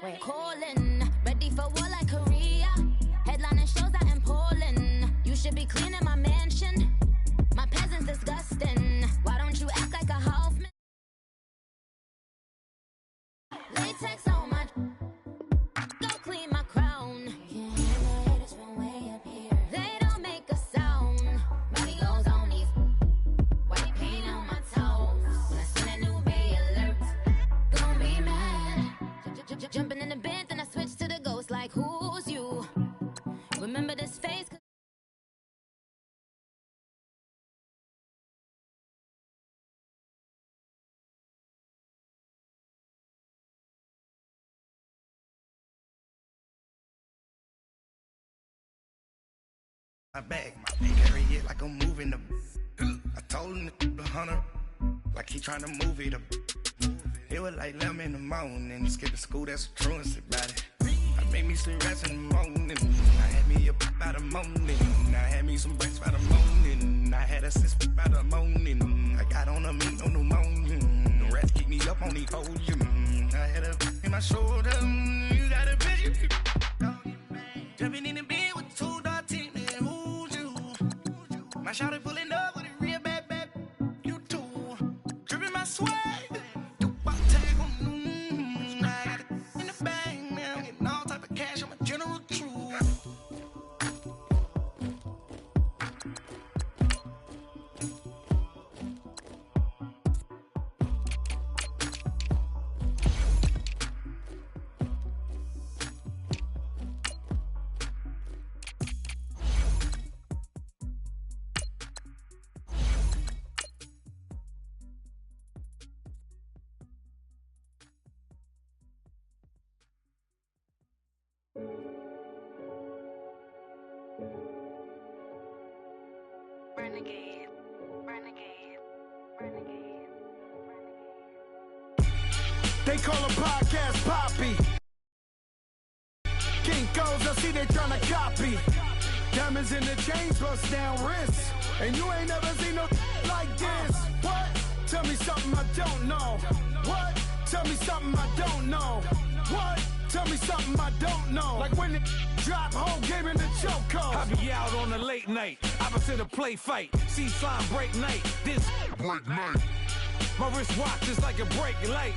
Wait. Calling, ready for war like Korea. Headlining shows out in Poland. You should be cleaning my mansion. My peasants disgusting. Why don't you act like a Hoffman? Latex on my. Go clean my crown. You can hear my haters from way up here. They don't make a sound. Body goes on these. White paint on my toes. When I send a new Bay alert, gonna be mad. Jumping in the bed, then I switch to the ghost like who's you? Remember this face? My bag, carry it like I'm moving the. I told him the hunter, like he trying to move it up. It was like 11 in the morning, skipping school, that's a truancy about it. I made me sleep rest in the morning. I had me up by the morning. I had me some breaks by the morning. I had a sis by the morning. I got on a meat, no pneumonia. The rats keep me up on the podium. I had a in my shoulder. You got a vision. Jumping in the bed with two dark teeth. My shawty pulling up with a real bad, you too. Dripping my swag, do my tag on. I got it in the bag, man. I'm getting all type of cash. I'm a general true. Renegade, renegade, renegade, renegade. They call a podcast Poppy. Kinkos, I see they tryna copy. Diamonds in the chains, bust down wrists. And you ain't never seen no like this. What? Tell me something I don't know. What? Tell me something I don't know. What? Tell me something I don't know. Like when it drop home, gave me the chokehold. I be out on a late night, opposite a play fight. See sign break night, this break night. My wristwatch is like a break light.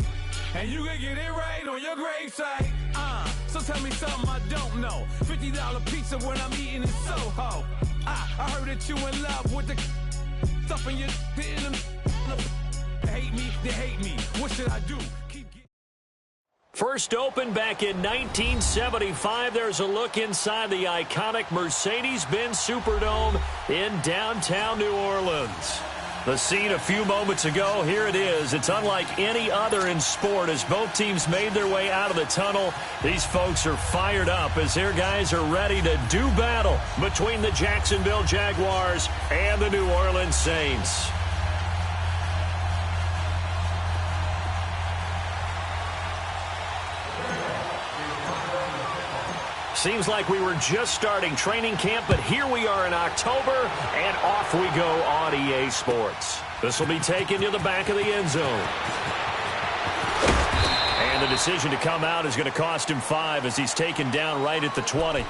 And you can get it right on your gravesite. So tell me something I don't know. $50 pizza when I'm eating in Soho. I heard that you in love with the stuff in your in them. Hate me, they hate me. What should I do? First opened back in 1975. There's a look inside the iconic Mercedes-Benz Superdome in downtown New Orleans. The scene a few moments ago, here it is. It's unlike any other in sport as both teams made their way out of the tunnel. These folks are fired up as their guys are ready to do battle between the Jacksonville Jaguars and the New Orleans Saints. Seems like we were just starting training camp, but here we are in October, and off we go on EA Sports. This will be taken to the back of the end zone. And the decision to come out is going to cost him 5 as he's taken down right at the 20.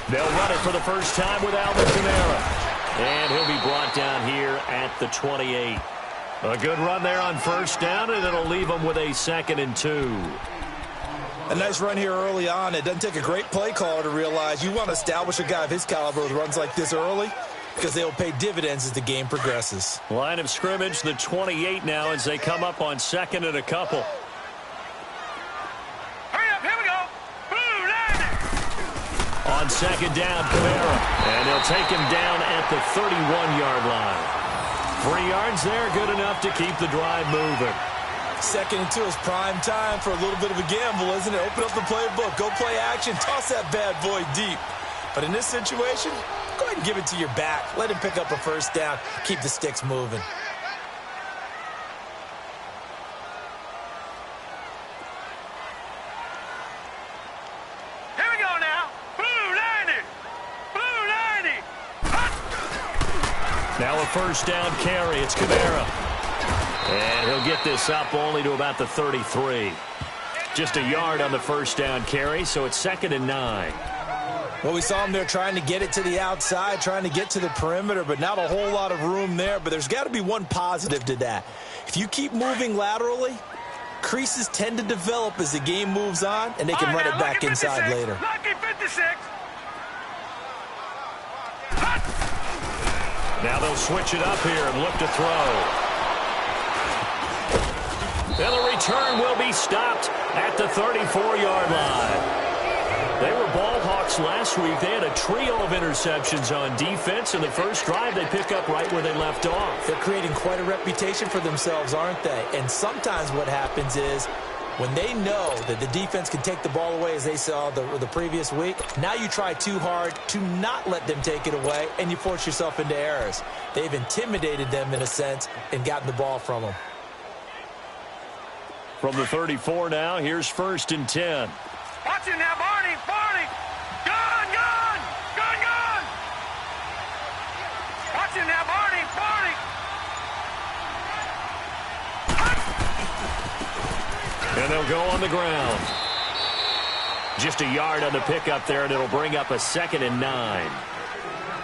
They'll run it for the first time with Alvin Kamara. And he'll be brought down here at the 28. A good run there on first down, and it'll leave them with a 2nd and 2. A nice run here early on. It doesn't take a great play caller to realize you want to establish a guy of his caliber with runs like this early because they will pay dividends as the game progresses. Line of scrimmage, the 28 now as they come up on 2nd and a couple. On 2nd down, Kamara. And he'll take him down at the 31-yard line. 3 yards there, good enough to keep the drive moving. 2nd and 2 is prime time for a little bit of a gamble, isn't it? Open up the playbook, go play action, toss that bad boy deep. But in this situation, go ahead and give it to your back. Let him pick up a first down, keep the sticks moving. Here we go now. Blue 90. Blue 90. Now a first down carry. It's Kamara. And he'll get this up only to about the 33. Just a yard on the first down carry, so it's 2nd and 9. Well, we saw him there trying to get it to the outside, trying to get to the perimeter, but not a whole lot of room there. But there's got to be one positive to that. If you keep moving laterally, creases tend to develop as the game moves on, and they can run it back inside later. Lucky 56. Now they'll switch it up here and look to throw. And the return will be stopped at the 34-yard line. They were ball hawks last week. They had a trio of interceptions on defense. In the first drive, they pick up right where they left off. They're creating quite a reputation for themselves, aren't they? And sometimes what happens is when they know that the defense can take the ball away, as they saw the previous week, now you try too hard to not let them take it away, and you force yourself into errors. They've intimidated them, in a sense, and gotten the ball from them. From the 34 now, here's 1st and 10. Watch it now, Barney. Barney. Gun, gun. Gun, gun. Watch it now, Barney. Barney. And they'll go on the ground. Just a yard on the pickup there, and it'll bring up a 2nd and 9.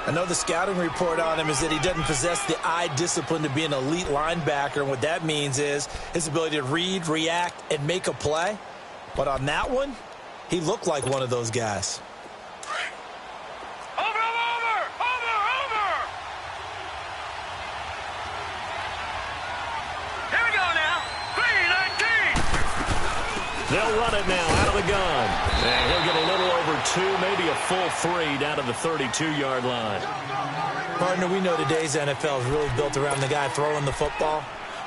I know the scouting report on him is that he doesn't possess the eye discipline to be an elite linebacker, and what that means is his ability to read, react, and make a play. But on that one, he looked like one of those guys. Over, over, over, over. Here we go now. 3-19. They'll run it now out of the gun. And he'll get a little over 2, maybe a full 3 down to the 32-yard line. Partner, we know today's NFL is really built around the guy throwing the football.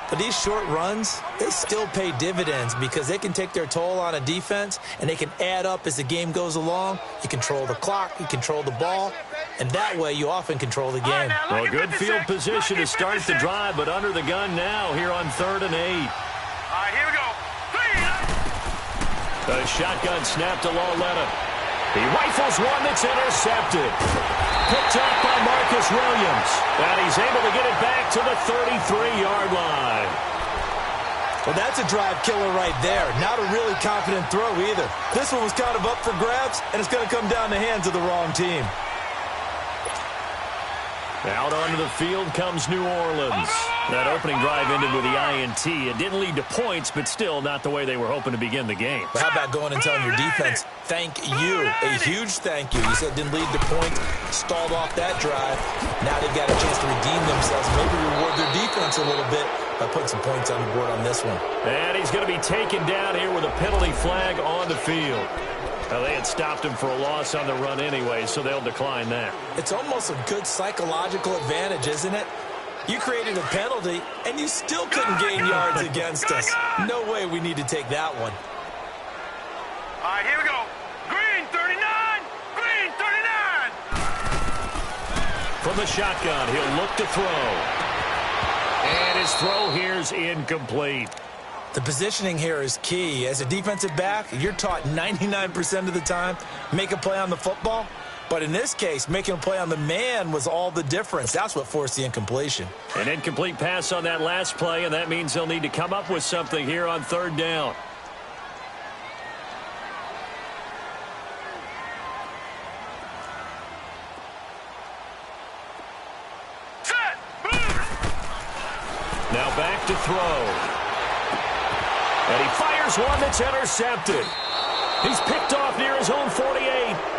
But these short runs, they still pay dividends because they can take their toll on a defense, and they can add up as the game goes along. You control the clock, you control the ball, and that way you often control the game. Well, good field position to start the drive, but under the gun now here on 3rd and 8. All right, here we go. The shotgun snap to Lauletta. He rifles one that's intercepted. Picked up by Marcus Williams. And he's able to get it back to the 33-yard line. Well, that's a drive killer right there. Not a really confident throw either. This one was kind of up for grabs, and it's going to come down the hands of the wrong team. Out onto the field comes New Orleans. That opening drive ended with the INT. It didn't lead to points, but still not the way they were hoping to begin the game. But how about going and telling your defense, thank you, a huge thank you. You said it didn't lead to points, stalled off that drive. Now they've got a chance to redeem themselves, maybe reward their defense a little bit by putting some points on the board on this one. And he's going to be taken down here with a penalty flag on the field. Well, they had stopped him for a loss on the run anyway, so they'll decline that. It's almost a good psychological advantage, isn't it? You created a penalty, and you still couldn't gain yards against us. No way we need to take that one. All right, here we go. Green 39. Green 39. From the shotgun, he'll look to throw. And his throw here's incomplete. The positioning here is key. As a defensive back, you're taught 99% of the time, make a play on the football. But in this case, making a play on the man was all the difference. That's what forced the incompletion. An incomplete pass on that last play, and that means they'll need to come up with something here on 3rd down. Set. Now back to throw. And he fires one that's intercepted. He's picked off near his own 48,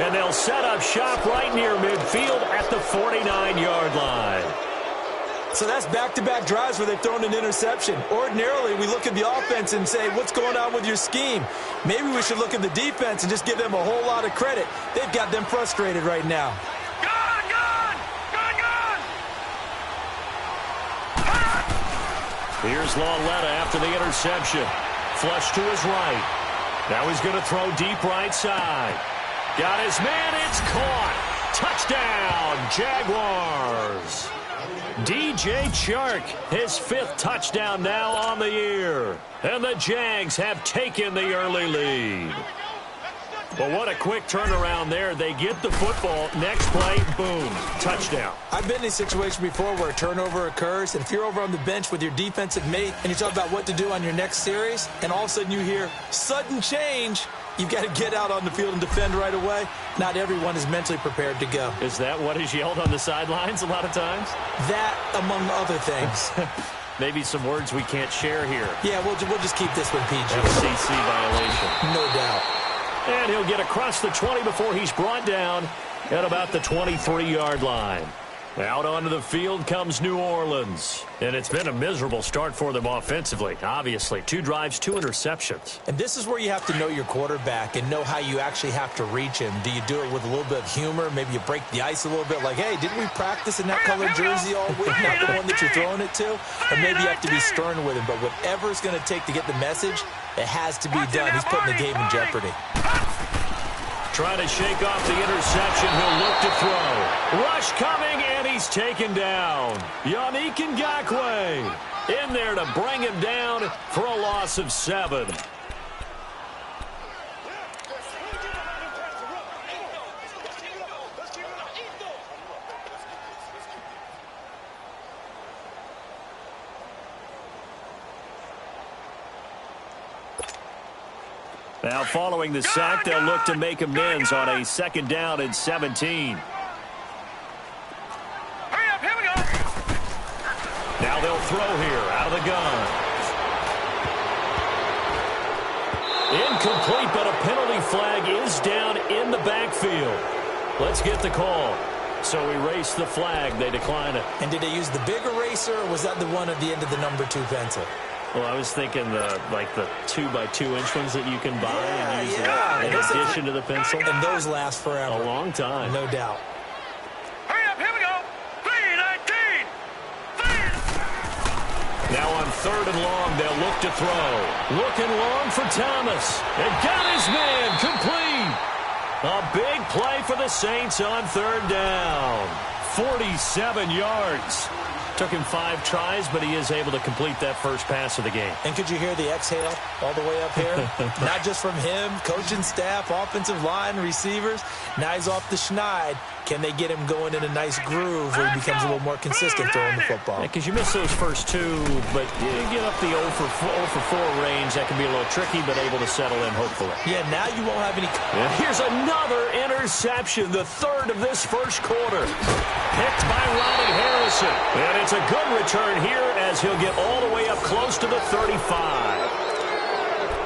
and they'll set up shop right near midfield at the 49-yard line. So that's back-to-back drives where they've thrown an interception. Ordinarily, we look at the offense and say, what's going on with your scheme? Maybe we should look at the defense and just give them a whole lot of credit. They've got them frustrated right now. Here's Lauletta after the interception. Flush to his right. Now he's going to throw deep right side. Got his man. It's caught. Touchdown, Jaguars. DJ Chark, his 5th touchdown now on the year. And the Jags have taken the early lead. Well, what a quick turnaround there. They get the football. Next play, boom, touchdown. I've been in a situation before where a turnover occurs, and if you're over on the bench with your defensive mate and you talk about what to do on your next series, and all of a sudden you hear sudden change, you've got to get out on the field and defend right away. Not everyone is mentally prepared to go. Is that what is yelled on the sidelines a lot of times? That, among other things. Maybe some words we can't share here. Yeah, we'll just keep this one PG. FCC violation. No doubt. And he'll get across the 20 before he's brought down at about the 23-yard line. Out onto the field comes New Orleans. And it's been a miserable start for them offensively, obviously. 2 drives, 2 interceptions. And this is where you have to know your quarterback and know how you actually have to reach him. Do you do it with a little bit of humor? Maybe you break the ice a little bit like, hey, didn't we practice in that colored jersey all week? Not the one that you're throwing it to? Or maybe you have to be stern with him. But whatever it's going to take to get the message, it has to be done. He's putting the game in jeopardy. Trying to shake off the interception. He'll look to throw. Rush coming, and he's taken down. Yannick Ngakoue in there to bring him down for a loss of 7. Now, following the sack, they'll look to make amends on a 2nd down and 17. Hurry up, here we go. Now they'll throw here out of the gun. Incomplete, but a penalty flag is down in the backfield. Let's get the call. So erase the flag. They decline it. And did they use the big eraser, or was that the one at the end of the number 2 pencil? Well, I was thinking the 2x2-inch ones that you can buy and use in addition to the pencil. And those last forever. A long time. No doubt. Hurry up, here we go. 3-19. Now on 3rd and long, they'll look to throw. Looking long for Thomas. And got his man complete. A big play for the Saints on 3rd down. 47 yards. Took him 5 tries, but he is able to complete that first pass of the game. And could you hear the exhale all the way up here? Not just from him, coaching staff, offensive line, receivers. Now he's off the schneid. Can they get him going in a nice groove where he becomes a little more consistent throwing the football? Because you miss those first 2, but you get up the 0 for 4 range. That can be a little tricky, but able to settle in, hopefully. Yeah, now you won't have any... Yeah. Here's another interception, the 3rd of this first quarter. Picked by Ronnie Harrison. And it's a good return here as he'll get all the way up close to the 35.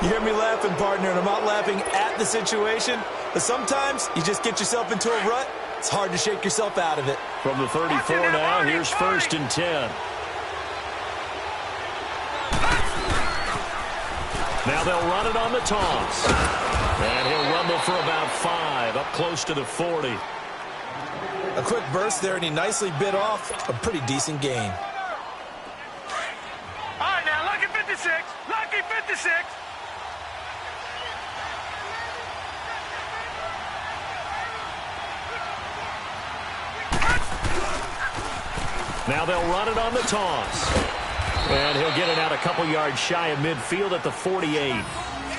You hear me laughing, partner, and I'm not laughing at the situation, but sometimes you just get yourself into a rut. It's hard to shake yourself out of it. From the 34 now, here's 1st and 10. Now they'll run it on the toss. And he'll rumble for about 5, up close to the 40. A quick burst there, and he nicely bit off a pretty decent gain. All right, now, lucky 56. Lucky 56. Now they'll run it on the toss. And he'll get it out a couple yards shy of midfield at the 48.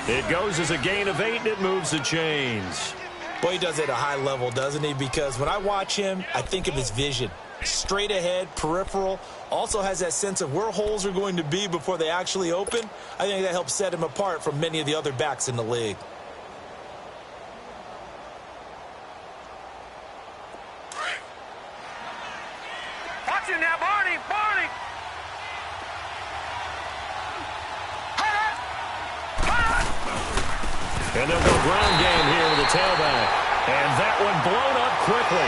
It goes as a gain of 8, and it moves the chains. Boy, he does it at a high level, doesn't he? Because when I watch him, I think of his vision. Straight ahead, peripheral. Also has that sense of where holes are going to be before they actually open. I think that helps set him apart from many of the other backs in the league. Watch it now, Barney. Barney. And they'll go ground game here with the tailback. And that one blown up quickly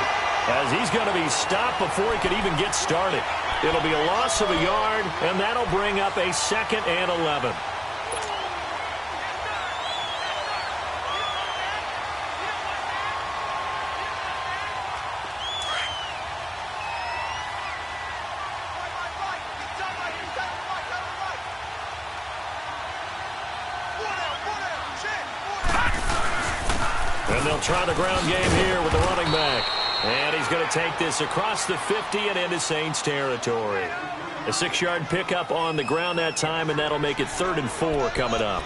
as he's going to be stopped before he could even get started. It'll be a loss of a yard, and that'll bring up a 2nd and 11. And they'll try the ground game here with the running back. And he's going to take this across the 50 and into Saints territory. A 6-yard pickup on the ground that time, and that'll make it 3rd and 4 coming up.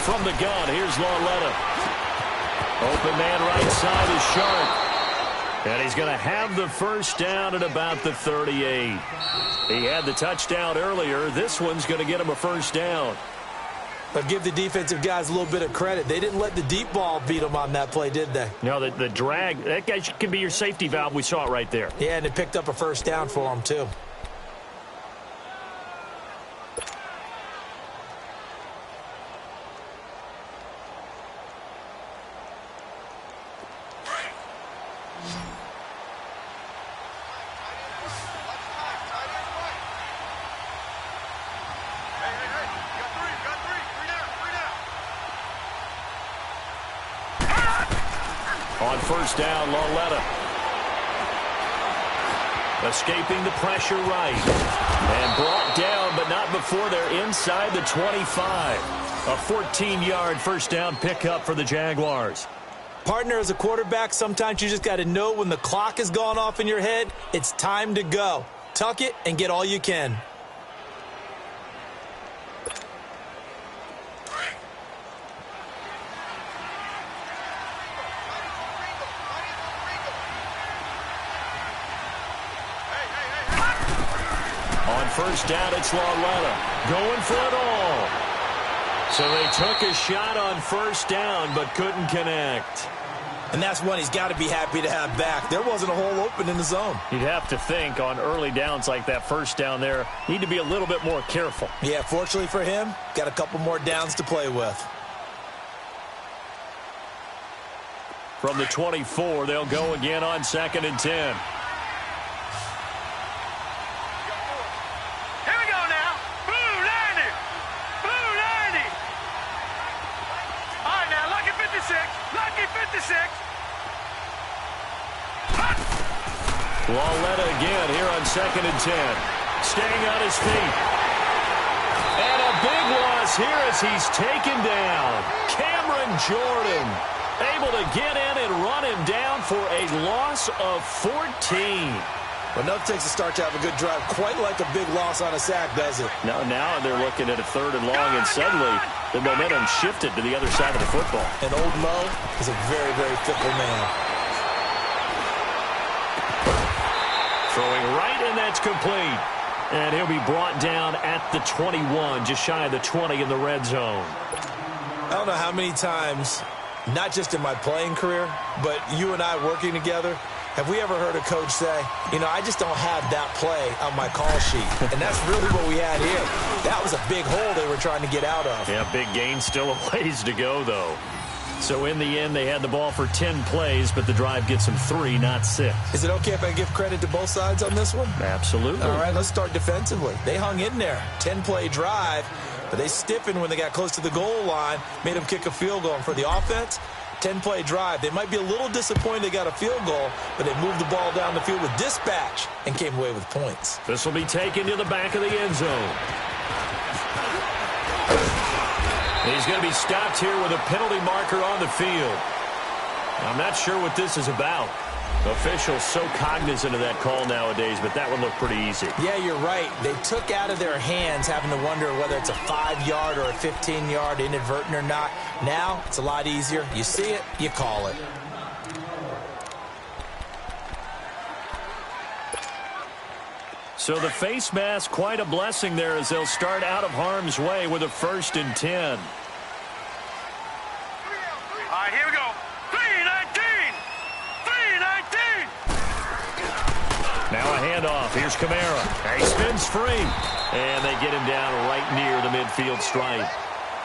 From the gun, here's Lauletta. Open man right side is Sharp. And he's going to have the first down at about the 38. He had the touchdown earlier. This one's going to get him a first down. But give the defensive guys a little bit of credit. They didn't let the deep ball beat them on that play, did they? No, the drag, that guy can be your safety valve. We saw it right there. Yeah, and it picked up a first down for him, too. On first down, Lauletta. Escaping the pressure right. And brought down, but not before they're inside the 25. A 14-yard first down pickup for the Jaguars. Partner, as a quarterback, sometimes you just got to know when the clock has gone off in your head, it's time to go. Tuck it and get all you can. First down, it's Lauletta going for it all. So they took a shot on first down, but couldn't connect. And that's one he's got to be happy to have back. There wasn't a hole open in the zone. You'd have to think on early downs like that first down there, need to be a little bit more careful. Yeah, fortunately for him, got a couple more downs to play with. From the 24, they'll go again on 2nd and 10. Lauletta again here on 2nd and 10. Staying on his feet. And a big loss here as he's taken down. Cameron Jordan able to get in and run him down for a loss of 14. But nothing takes a start to have a good drive. Quite like a big loss on a sack, does it? Now they're looking at a 3rd and long, and suddenly the momentum shifted to the other side of the football. And old Mo is a very, very fickle man. Throwing right, and that's complete. And he'll be brought down at the 21, just shy of the 20 in the red zone. I don't know how many times, not just in my playing career, but you and I working together, have we ever heard a coach say, you know, I just don't have that play on my call sheet. And that's really what we had here. That was a big hole they were trying to get out of. Yeah, big gain, still a ways to go, though. So in the end, they had the ball for 10 plays, but the drive gets them 3, not 6. Is it okay if I give credit to both sides on this one? Absolutely. All right, let's start defensively. They hung in there. 10-play drive, but they stiffened when they got close to the goal line, made them kick a field goal. And for the offense, 10-play drive. They might be a little disappointed they got a field goal, but they moved the ball down the field with dispatch and came away with points. This will be taken to the back of the end zone. He's going to be stopped here with a penalty marker on the field. I'm not sure what this is about. Officials so cognizant of that call nowadays, but that one looked pretty easy. Yeah, you're right. They took out of their hands having to wonder whether it's a 5-yard or a 15-yard inadvertent or not. Now, it's a lot easier. You see it, you call it. So the face mask, quite a blessing there as they'll start out of harm's way with a 1st and 10. All right, here we go. 3-19! 3-19! Now a handoff. Here's Kamara. He spins free. And they get him down right near the midfield stripe.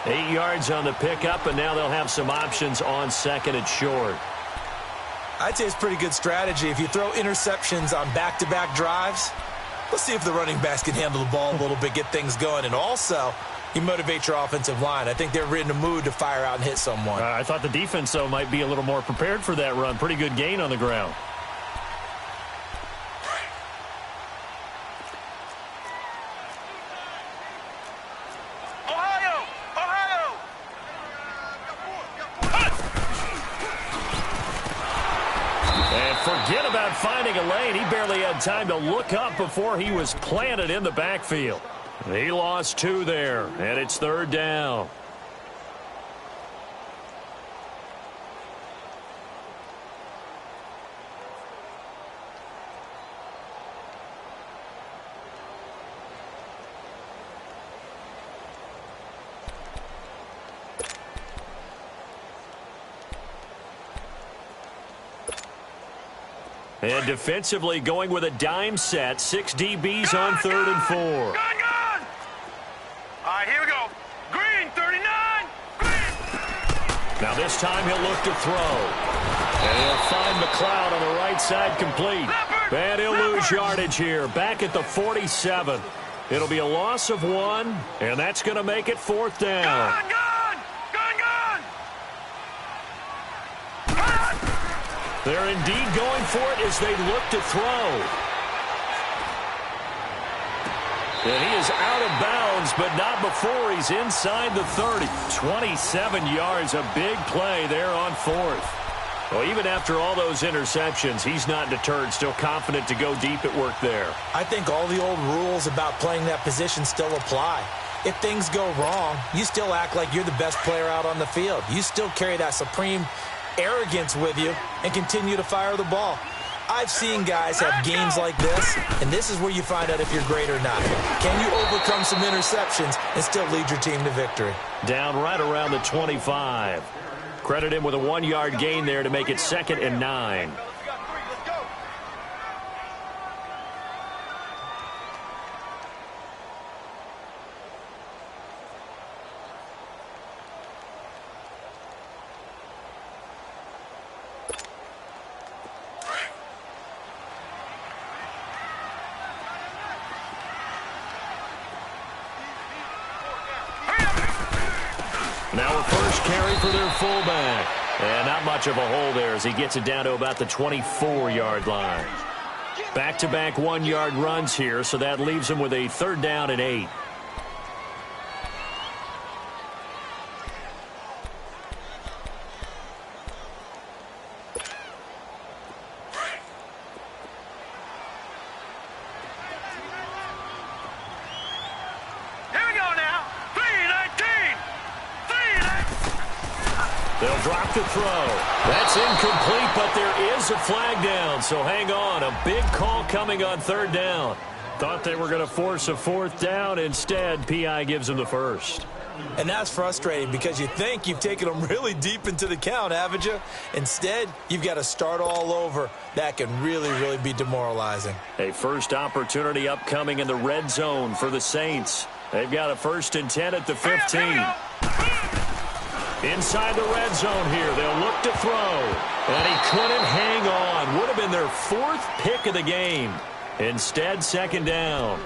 8 yards on the pickup, and now they'll have some options on 2nd and short. I'd say it's pretty good strategy. If you throw interceptions on back-to-back drives, let's see if the running backs can handle the ball a little bit, get things going, and also you motivate your offensive line. I think they're in the mood to fire out and hit someone. I thought the defense, though, might be a little more prepared for that run. Pretty good gain on the ground. Forget about finding a lane. He barely had time to look up before he was planted in the backfield. He lost 2 there, and it's 3rd down. And defensively going with a dime set. 6 DBs on 3rd and 4. Gone! All right, here we go. Green, 39. Green. Now this time he'll look to throw. And he'll find McLeod on the right side complete. And he'll lose yardage here. Back at the 47. It'll be a loss of 1. And that's going to make it 4th down. Gone! They're indeed going for it as they look to throw. And he is out of bounds, but not before he's inside the 30. 27 yards, a big play there on 4th. Well, even after all those interceptions, he's not deterred, still confident to go deep at work there. I think all the old rules about playing that position still apply. If things go wrong, you still act like you're the best player out on the field. You still carry that supreme arrogance with you and continue to fire the ball. I've seen guys have games like this, and this is where you find out if you're great or not. Can you overcome some interceptions and still lead your team to victory? Down right around the 25. Credit him with a 1-yard gain there to make it 2nd and 9. Now a first carry for their fullback. And not much of a hole there as he gets it down to about the 24-yard line. Back-to-back 1-yard runs here, so that leaves him with a 3rd down and 8. They'll drop the throw. That's incomplete, but there is a flag down, so hang on. A big call coming on 3rd down. Thought they were going to force a 4th down. Instead, P.I. gives them the first. And that's frustrating because you think you've taken them really deep into the count, haven't you? Instead, you've got to start all over. That can really, really be demoralizing. A first opportunity upcoming in the red zone for the Saints. They've got a 1st and 10 at the 15. Inside the red zone here, they'll look to throw. And he couldn't hang on. Would have been their 4th pick of the game. Instead, 2nd down.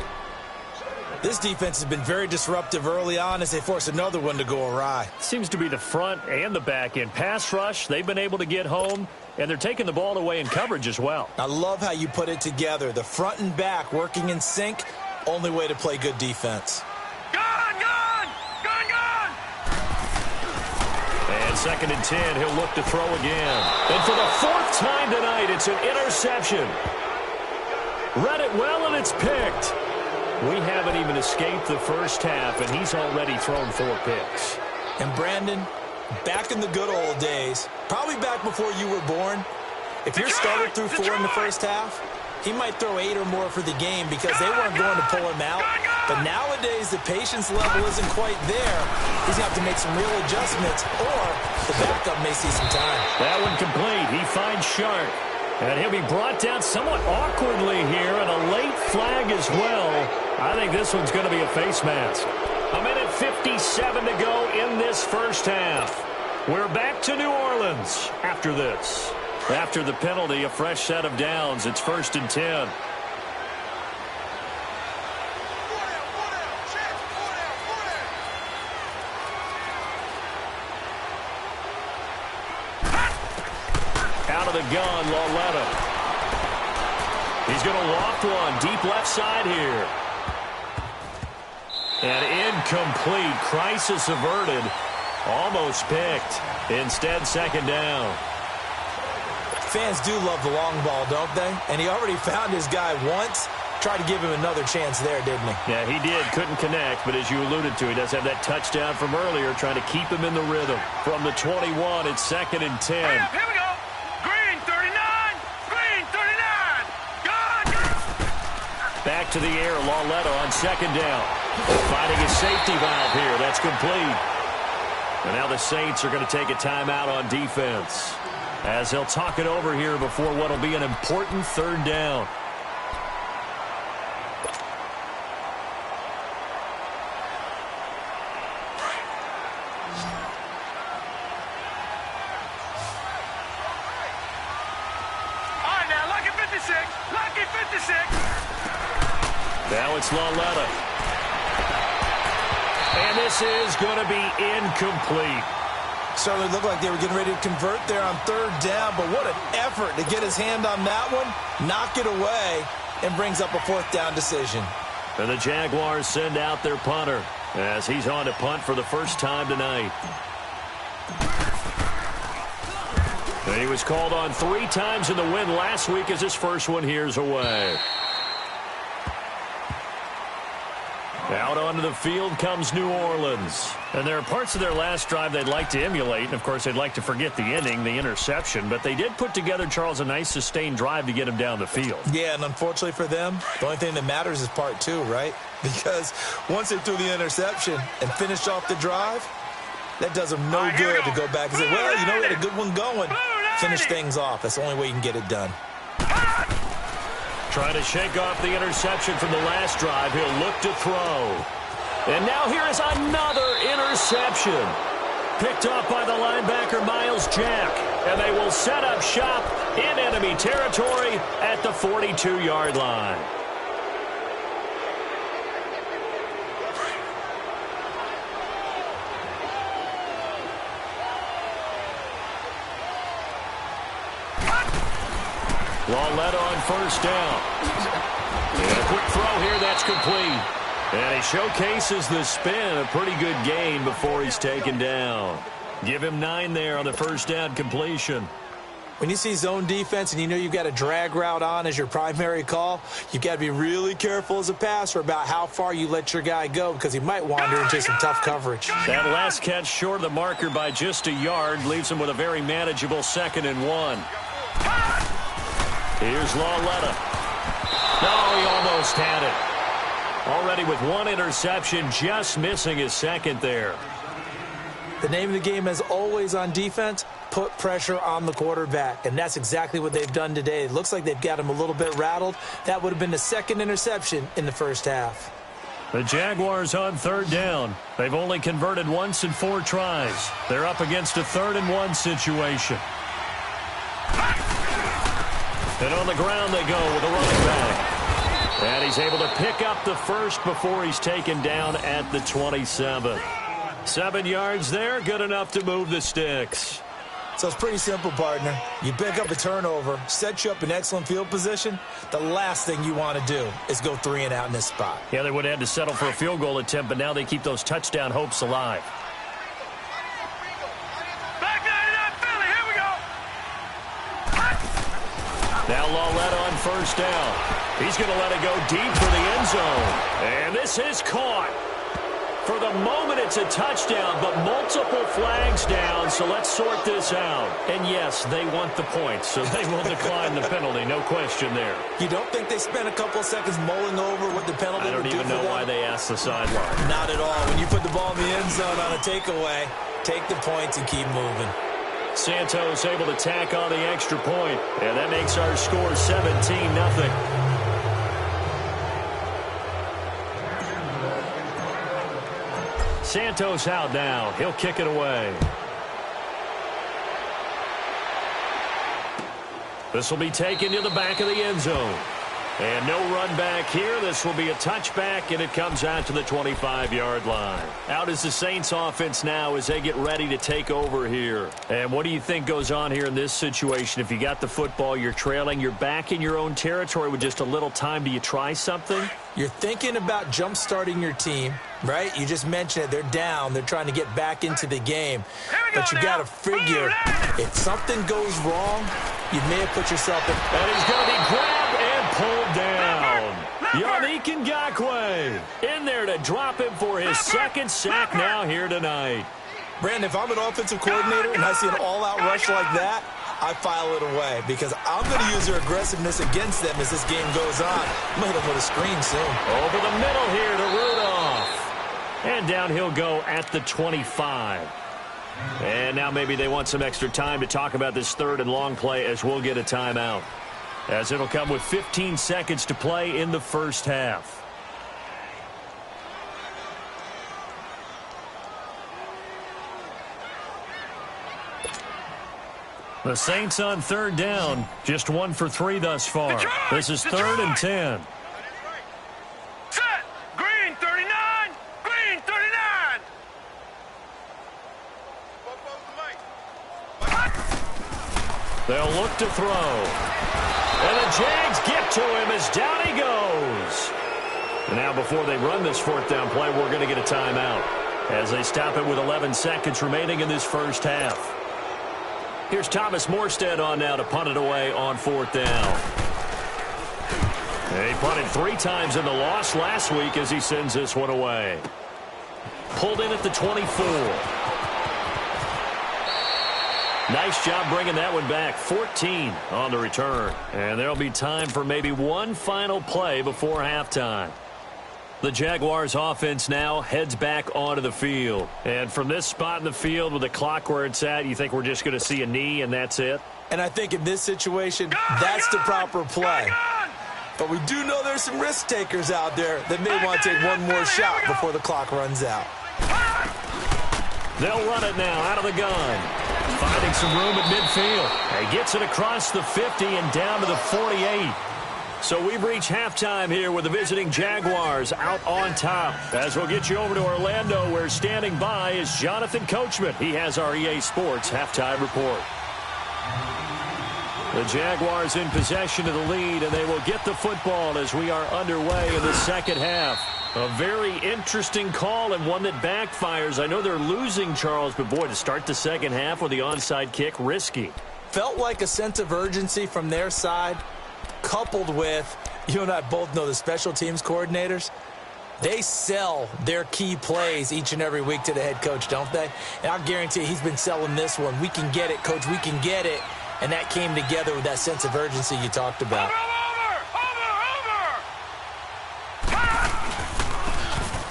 This defense has been very disruptive early on as they force another one to go awry. Seems to be the front and the back end. Pass rush, they've been able to get home, and they're taking the ball away in coverage as well. I love how you put it together. The front and back working in sync, only way to play good defense. And 2nd and 10, he'll look to throw again. And for the 4th time tonight, it's an interception. Read it well, and it's picked. We haven't even escaped the first half, and he's already thrown 4 picks. And Brandon, back in the good old days, probably back before you were born, if your starter threw 4 in the first half, he might throw 8 or more for the game because they weren't going to pull him out. But nowadays, the patience level isn't quite there. He's going to have to make some real adjustments, or the backup may see some time. That one complete. He finds Sharp. And he'll be brought down somewhat awkwardly here, and a late flag as well. I think this one's going to be a face mask. 1:57 to go in this first half. We're back to New Orleans after this. After the penalty, a fresh set of downs. It's 1st and 10. of the gun, Lauletta. He's going to loft one, deep left side here. And incomplete. Crisis averted. Almost picked. Instead, second down. Fans do love the long ball, don't they? And he already found his guy once. Tried to give him another chance there, didn't he? Yeah, he did. Couldn't connect, but as you alluded to, he does have that touchdown from earlier, trying to keep him in the rhythm. From the 21, it's 2nd and 10. Here we go. Green 39. Green 39. Good. Back to the air, Lauletta on 2nd down. Finding a safety valve here. That's complete. And now the Saints are going to take a timeout on defense, as they'll talk it over here before what will be an important 3rd down. Lucky 56. Now it's Lauletta. And this is going to be incomplete. Certainly looked like they were getting ready to convert there on 3rd down, but what an effort to get his hand on that one, knock it away, and brings up a 4th down decision. And the Jaguars send out their punter as he's on to punt for the first time tonight. And he was called on 3 times in the win last week as his first one here's away. Out onto the field comes New Orleans. And there are parts of their last drive they'd like to emulate. And, of course, they'd like to forget the inning, the interception. But they did put together, Charles, a nice sustained drive to get him down the field. Yeah, and unfortunately for them, the only thing that matters is part 2, right? Because once they threw the interception and finished off the drive, that does them no good to go back and say, well, you know, we had a good one going. Finish things off. That's the only way you can get it done. Trying to shake off the interception from the last drive. He'll look to throw. And now here is another interception. Picked off by the linebacker, Miles Jack. And they will set up shop in enemy territory at the 42-yard line. Lauletta on 1st down. And a quick throw here, that's complete. And he showcases the spin, a pretty good gain before he's taken down. Give him 9 there on the 1st down completion. When you see zone defense and you know you've got a drag route on as your primary call, you've got to be really careful as a passer about how far you let your guy go because he might wander into some tough coverage. That last catch short of the marker by just a yard leaves him with a very manageable 2nd and 1. Here's Lauletta. No, he almost had it. Already with 1 interception, just missing his 2nd there. The name of the game, as always on defense, put pressure on the quarterback. And that's exactly what they've done today. It looks like they've got him a little bit rattled. That would have been the 2nd interception in the first half. The Jaguars on 3rd down. They've only converted once in 4 tries. They're up against a 3rd and 1 situation. And on the ground they go with a running back. And he's able to pick up the first before he's taken down at the 27. 7 yards there, good enough to move the sticks. So it's pretty simple, partner. You pick up a turnover, set you up in excellent field position. The last thing you want to do is go 3 and out in this spot. Yeah, they would have had to settle for a field goal attempt, but now they keep those touchdown hopes alive. Now Lauletta on 1st down. He's going to let it go deep for the end zone. And this is caught. For the moment, it's a touchdown, but multiple flags down, so let's sort this out. And yes, they want the points, so they will decline the penalty, no question there. You don't think they spent a couple of seconds mulling over what the penalty would do for them? I don't even know why they asked the sideline. Not at all. When you put the ball in the end zone on a takeaway, take the points and keep moving. Santos able to tack on the extra point, and that makes our score 17-0. Santos out now. He'll kick it away. This will be taken to the back of the end zone. And no run back here. This will be a touchback, and it comes out to the 25-yard line. Out is the Saints offense now as they get ready to take over here. And what do you think goes on here in this situation? If you got the football, you're trailing, you're back in your own territory with just a little time. Do you try something? You're thinking about jump-starting your team, right? You just mentioned it. They're down. They're trying to get back into the game. But you got to figure, if something goes wrong, you may have put yourself in. And he's going to be grabbed and pulled down. Yannick Ngakoue in there to drop him for his second sack now here tonight. Brandon, if I'm an offensive coordinator and I see an all-out rush like that, I file it away because I'm going to use their aggressiveness against them as this game goes on. I'm going to hit them with a screen soon. Over the middle here to Rudolph. And down he'll go at the 25. And now maybe they want some extra time to talk about this third and long play as we'll get a timeout. As it'll come with 15 seconds to play in the first half. The Saints on third down, just 1 for 3 thus far. This is third and 10. Set. Green 39. Green 39. They'll look to throw. And the Jags get to him as down he goes. And now before they run this fourth down play, we're going to get a timeout as they stop it with 11 seconds remaining in this first half. Here's Thomas Morstead on now to punt it away on fourth down. He punted 3 times in the loss last week as he sends this one away. Pulled in at the 24. Nice job bringing that one back. 14 on the return. And there'll be time for maybe one final play before halftime. The Jaguars offense now heads back onto the field. And from this spot in the field with the clock where it's at, you think we're just going to see a knee and that's it? And I think in this situation, that's the proper play. But we do know there's some risk takers out there that may want to take one more shot before the clock runs out. They'll run it now out of the gun. Finding some room at midfield. He gets it across the 50 and down to the 48. So we've reached halftime here with the visiting Jaguars out on top. As we'll get you over to Orlando, where standing by is Jonathan Coachman. He has our EA Sports halftime report. The Jaguars in possession of the lead, and they will get the football as we are underway in the second half. A very interesting call and one that backfires. I know they're losing, Charles, but boy, to start the second half with the onside kick, risky. Felt like a sense of urgency from their side, coupled with, you and I both know the special teams coordinators, they sell their key plays each and every week to the head coach, don't they? And I guarantee he's been selling this one. We can get it, coach, we can get it. And that came together with that sense of urgency you talked about.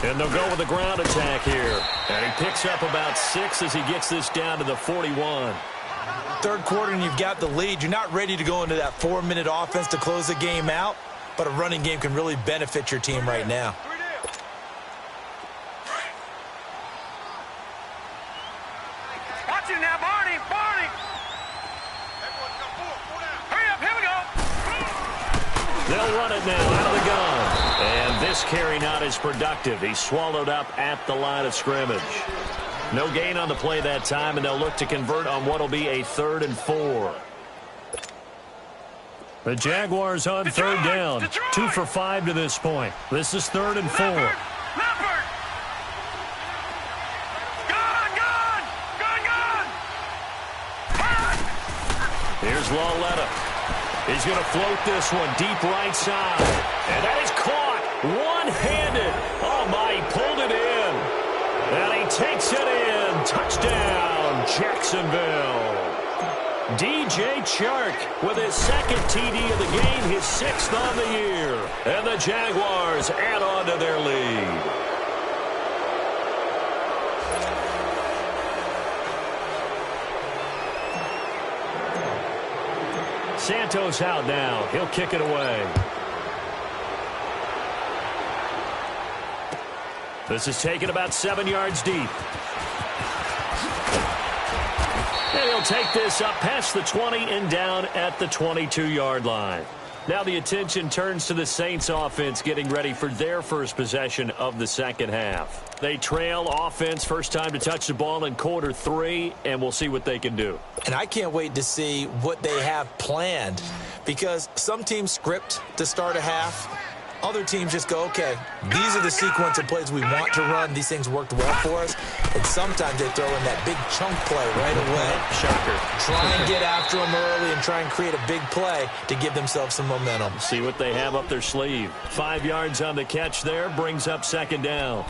And they'll go with the ground attack here. And he picks up about 6 as he gets this down to the 41. Third quarter and you've got the lead. You're not ready to go into that 4-minute offense to close the game out, but a running game can really benefit your team right now. Watch it now, Barney. Barney. Hurry up, here we go. They'll run it now out of the gun. And this carry not as productive. He's swallowed up at the line of scrimmage. No gain on the play that time, and they'll look to convert on what will be a 3rd and 4. The Jaguars on third down. 2 for 5 to this point. This is 3rd and 4. Leopard. Here's Lauletta. He's going to float this one deep right side. And that is caught one-handed. Oh, my, he pulled it in. And he takes it in. Touchdown, Jacksonville. DJ Chark with his 2nd TD of the game, his 6th on the year. And the Jaguars add on to their lead. Santos out now. He'll kick it away. This is taken about 7 yards deep. And he'll take this up past the 20 and down at the 22-yard line. Now the attention turns to the Saints offense getting ready for their first possession of the second half. They trail offense, first time to touch the ball in quarter 3, and we'll see what they can do. And I can't wait to see what they have planned, because some teams script to start a half. Other teams just go, okay, these are the sequence of plays we want to run. These things worked well for us. And sometimes they throw in that big chunk play right away. Shocker. Try and get after them early and try and create a big play to give themselves some momentum. See what they have up their sleeve. 5 yards on the catch there, brings up second down.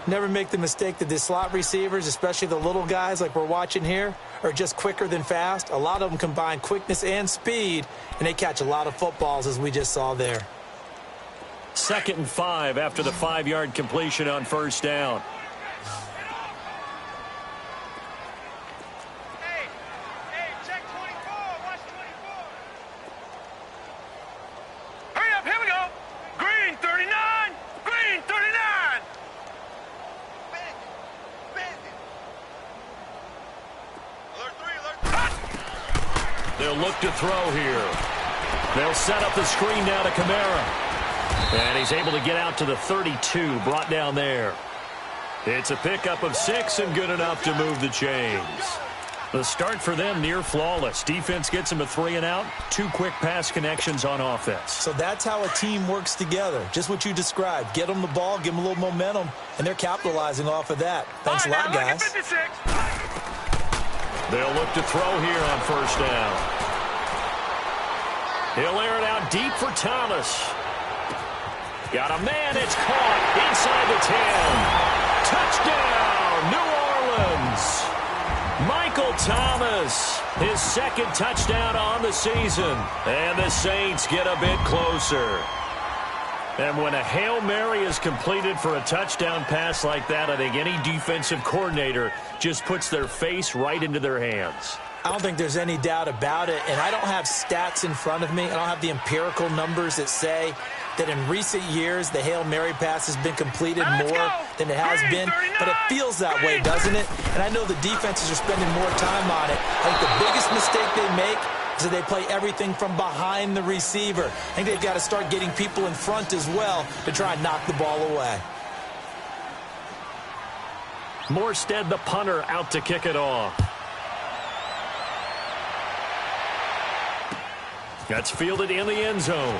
Never make the mistake that the slot receivers, especially the little guys like we're watching here, are just quicker than fast. A lot of them combine quickness and speed, and they catch a lot of footballs, as we just saw there. 2nd and 5 after the 5-yard completion on first down. Hey, check 24. Watch 24. Hurry up, here we go. Green 39. Green 39. Alert 3. They'll look to throw here. They'll set up the screen now to Kamara. And he's able to get out to the 32, brought down there. It's a pickup of 6 and good enough to move the chains. The start for them near flawless. Defense gets them a 3 and out. 2 quick pass connections on offense. So that's how a team works together. Just what you described. Get them the ball, give them a little momentum, and they're capitalizing off of that. Thanks a lot, guys. They'll look to throw here on first down. He'll air it out deep for Thomas. Got a man, it's caught inside the 10. Touchdown, New Orleans. Michael Thomas, his 2nd touchdown on the season. And the Saints get a bit closer. And when a Hail Mary is completed for a touchdown pass like that, I think any defensive coordinator just puts their face right into their hands. I don't think there's any doubt about it, and I don't have stats in front of me. I don't have the empirical numbers that say that in recent years the Hail Mary pass has been completed more than it has been, but it feels that way, doesn't it? And I know the defenses are spending more time on it. I think the biggest mistake they make is that they play everything from behind the receiver. I think they've got to start getting people in front as well to try and knock the ball away. Morstead, the punter, out to kick it off. That's fielded in the end zone.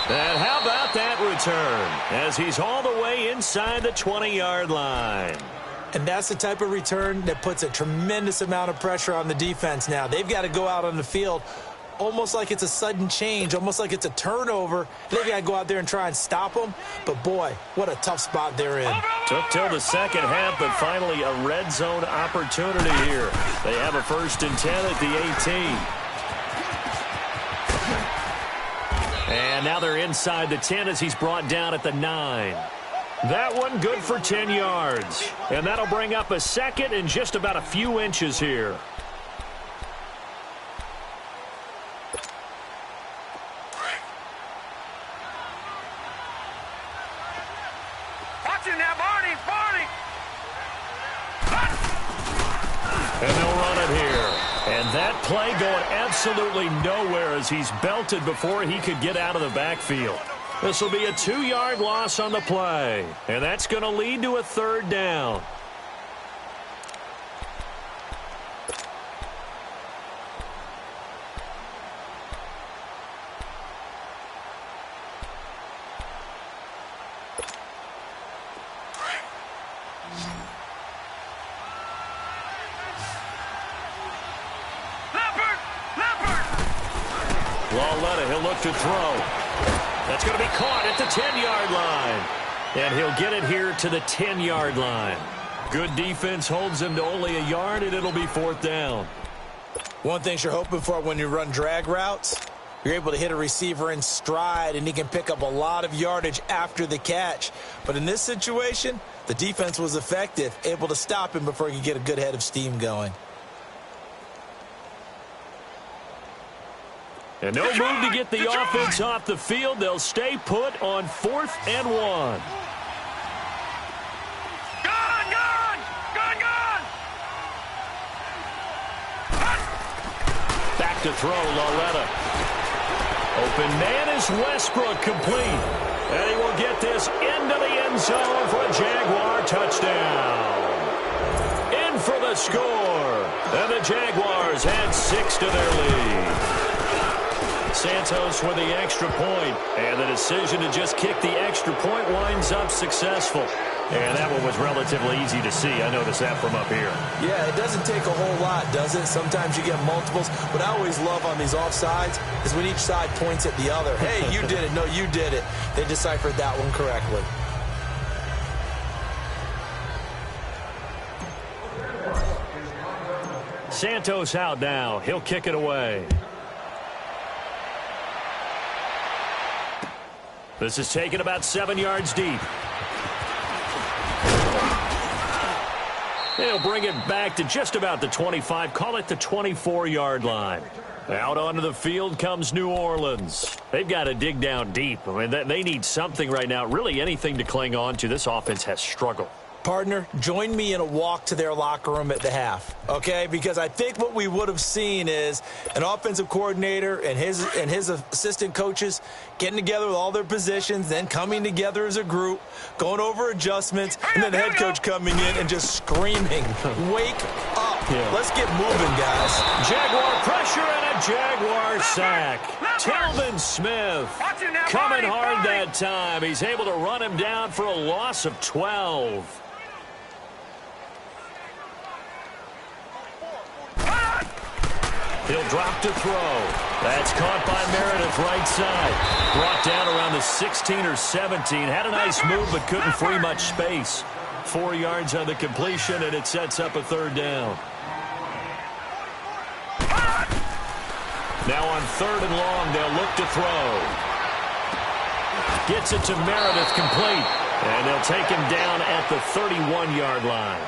And how about that return as he's all the way inside the 20-yard line. And that's the type of return that puts a tremendous amount of pressure on the defense now. They've got to go out on the field almost like it's a sudden change, almost like it's a turnover. They've got to go out there and try and stop them. But, boy, what a tough spot they're in. Took till the second half, but finally a red zone opportunity here. They have a 1st and 10 at the 18. And now they're inside the 10 as he's brought down at the 9. That one good for 10 yards. And that'll bring up a 2nd and just about a few inches here. Watch it now, Barney. And they'll run it here. And that play going absolutely nowhere as he's belted before he could get out of the backfield. This will be a 2-yard loss on the play. And that's going to lead to a 3rd down. Lauletta, he'll look to throw. That's going to be caught at the 10-yard line. And he'll get it here to the 10-yard line. Good defense holds him to only a yard, and it'll be 4th down. One thing you're hoping for when you run drag routes, you're able to hit a receiver in stride, and he can pick up a lot of yardage after the catch. But in this situation, the defense was effective, able to stop him before he could get a good head of steam going. And no move to get the offense off the field. They'll stay put on 4th and 1. to throw, Loretta. Open man is Westbrook, complete. And he will get this into the end zone for a Jaguar touchdown. In for the score. And the Jaguars add 6 to their lead. Santos with the extra point. And the decision to just kick the extra point winds up successful. And that one was relatively easy to see. I noticed that from up here. Yeah, it doesn't take a whole lot, does it? Sometimes you get multiples. What I always love on these offsides is when each side points at the other. Hey, you did it. No, you did it. They deciphered that one correctly. Santos out now. He'll kick it away. This is taken about 7 yards deep. He'll bring it back to just about the 25. Call it the 24-yard line. Out onto the field comes New Orleans. They've got to dig down deep. I mean, they need something right now, really anything to cling on to. This offense has struggled. Partner, join me in a walk to their locker room at the half, okay? Because I think what we would have seen is an offensive coordinator and his assistant coaches getting together with all their positions, then coming together as a group, going over adjustments, and then the head coach coming in and just screaming, wake up. Yeah. Let's get moving, guys. Jaguar pressure and a Jaguar sack. Telvin Smith coming hard that time. He's able to run him down for a loss of 12. He'll drop to throw. That's caught by Meredith right side. Brought down around the 16 or 17. Had a nice move but couldn't free much space. 4 yards on the completion, and it sets up a third down. Now on 3rd and long, they'll look to throw. Gets it to Meredith, complete. And they'll take him down at the 31-yard line.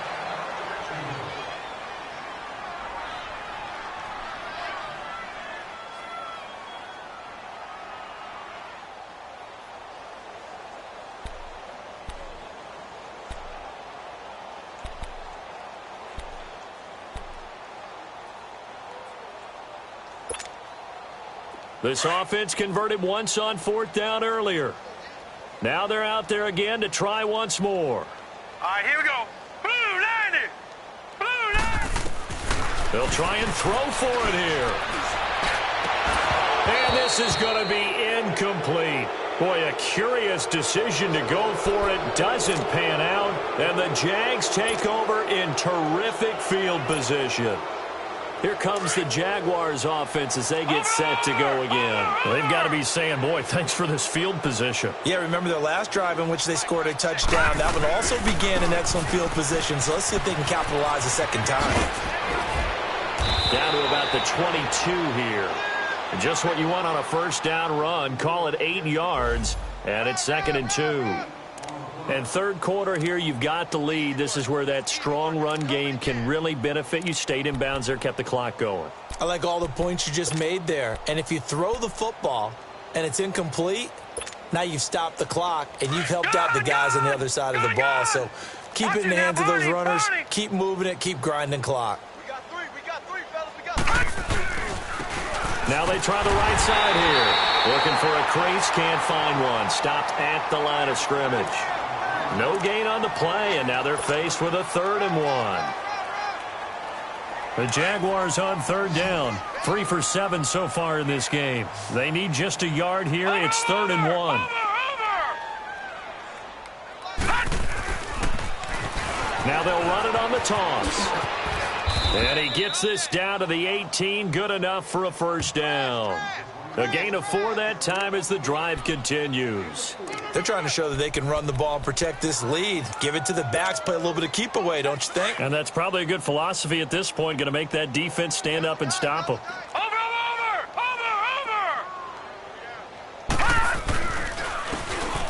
This offense converted once on 4th down earlier. Now they're out there again to try once more. All right, here we go. Blue 90. Blue 90. They'll try and throw for it here. And this is going to be incomplete. Boy, a curious decision to go for it. Doesn't pan out. And the Jags take over in terrific field position. Here comes the Jaguars offense as they get set to go again. Well, they've got to be saying, boy, thanks for this field position. Yeah, remember their last drive in which they scored a touchdown. That one also began in excellent field position, so let's see if they can capitalize a second time. Down to about the 22 here. And just what you want on a first down run. Call it 8 yards, and it's 2nd and 2. And third quarter here, you've got the lead. This is where that strong run game can really benefit you. Stayed in bounds there, kept the clock going. I like all the points you just made there. And if you throw the football and it's incomplete, now you've stopped the clock and you've helped out the guys on the other side of the ball. So keep it in the hands of those runners. Keep moving it. Keep grinding clock. We got three, fellas. We got three. Now they try the right side here. Looking for a crease, can't find one. Stopped at the line of scrimmage. No gain on the play, and now they're faced with a 3rd and 1. The Jaguars on 3rd down. 3 for 7 so far in this game. They need just a yard here. It's 3rd and 1. Now they'll run it on the toss. And he gets this down to the 18. Good enough for a first down. A gain of 4 that time as the drive continues. They're trying to show that they can run the ball and protect this lead. Give it to the backs, play a little bit of keep away, don't you think? And that's probably a good philosophy at this point, going to make that defense stand up and stop them. Over.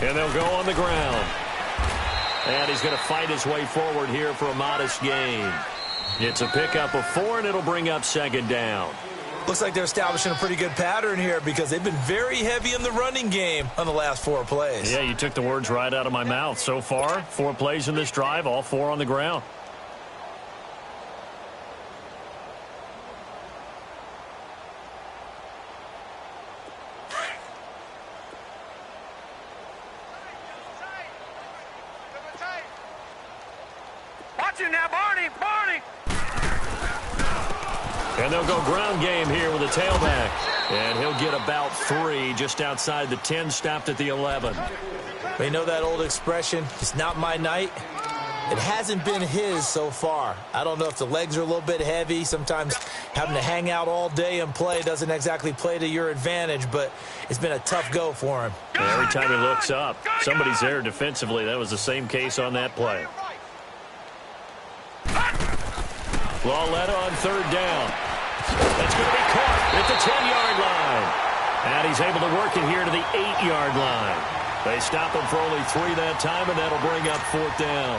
And they'll go on the ground. And he's going to fight his way forward here for a modest gain. It's a pickup of 4, and it'll bring up 2nd down. Looks like they're establishing a pretty good pattern here because they've been very heavy in the running game on the last 4 plays. Yeah, you took the words right out of my mouth. So far, 4 plays in this drive, all 4 on the ground. Watch you now, Barney! Barney! And they'll go ground game here with a tailback. And he'll get about 3 just outside the 10, stopped at the 11. You know that old expression, it's not my night? It hasn't been his so far. I don't know if the legs are a little bit heavy. Sometimes having to hang out all day and play doesn't exactly play to your advantage, but it's been a tough go for him. And every time he looks up, somebody's there defensively. That was the same case on that play. Lauletta on 3rd down. That's going to be caught at the 10-yard line. And he's able to work it here to the 8-yard line. They stop him for only 3 that time, and that'll bring up 4th down.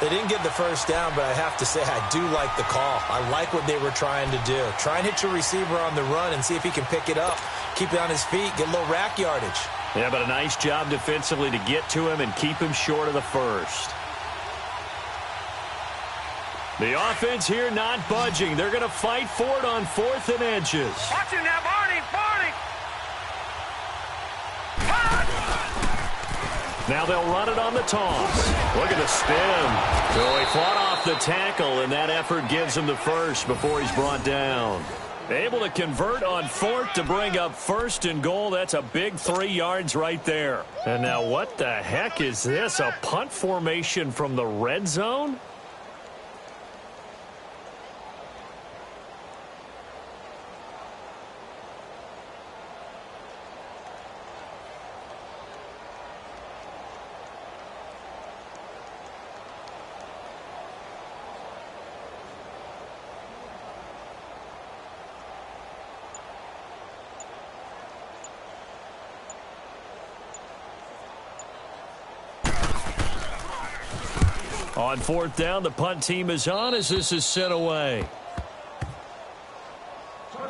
They didn't get the first down, but I have to say I do like the call. I like what they were trying to do. Try and hit your receiver on the run and see if he can pick it up, keep it on his feet, get a little rack yardage. Yeah, but a nice job defensively to get to him and keep him short of the first. The offense here not budging. They're going to fight for it on 4th and inches. Watch you now, Barney! Barney! Now they'll run it on the toss. Look at the spin. So he fought off the tackle, and that effort gives him the first before he's brought down. Able to convert on 4th to bring up 1st and goal. That's a big 3 yards right there. And now what the heck is this? A punt formation from the red zone? On 4th down, the punt team is on as this is sent away.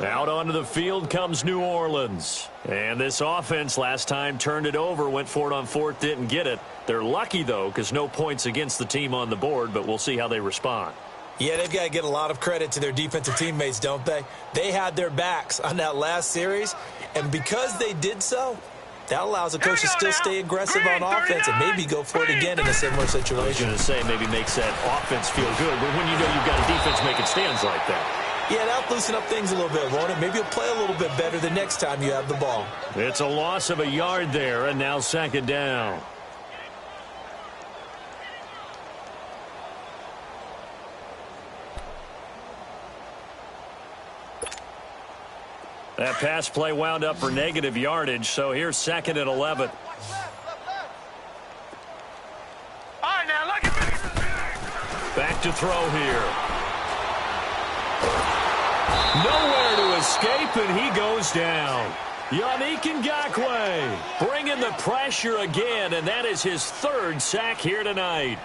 Out onto the field comes New Orleans. And this offense last time turned it over, went for it on 4th, didn't get it. They're lucky, though, because no points against the team on the board, but we'll see how they respond. Yeah, they've got to get a lot of credit to their defensive teammates, don't they? They had their backs on that last series, and because they did so, that allows the coach to still stay aggressive on offense and maybe go for it again in a similar situation. I was going to say maybe makes that offense feel good, but when you know you've got a defense making stands like that. Yeah, that'll loosen up things a little bit, won't it? Maybe you'll play a little bit better the next time you have the ball. It's a loss of a yard there, and now 2nd down. That pass play wound up for negative yardage, so here's 2nd and 11. All right, now, look at this. Back to throw here. Nowhere to escape, and he goes down. Yannick Ngakoue bringing the pressure again, and that is his 3rd sack here tonight.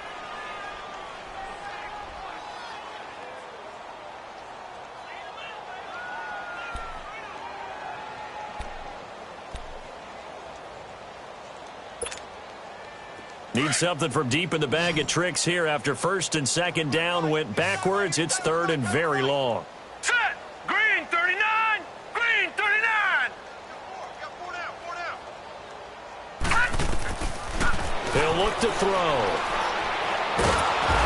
Need something from deep in the bag of tricks here after 1st and 2nd down went backwards. It's 3rd and very long. Set! Green 39! Green 39! He'll look to throw.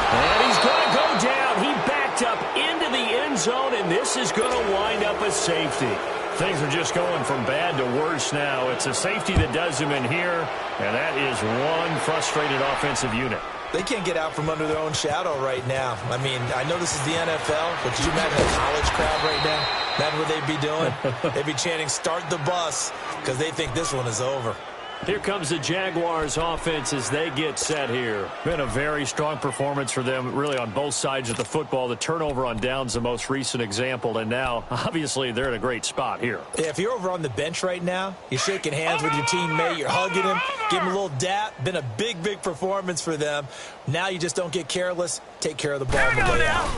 And he's going to go down. He backed up into the end zone, and this is going to wind up a safety. Things are just going from bad to worse now. It's a safety that does him in here, and that is one frustrated offensive unit. They can't get out from under their own shadow right now. I mean, I know this is the NFL, but could you imagine a college crowd right now? Imagine what they'd be doing. They'd be chanting, "Start the bus," because they think this one is over. Here comes the Jaguars offense as they get set here. Been a very strong performance for them, really on both sides of the football. The turnover on downs the most recent example, and now, obviously, they're in a great spot here. Yeah, if you're over on the bench right now, you're shaking hands with your teammate, you're hugging him, give him a little dap. Been a big, big performance for them. Now you just don't get careless. Take care of the ball on the way out.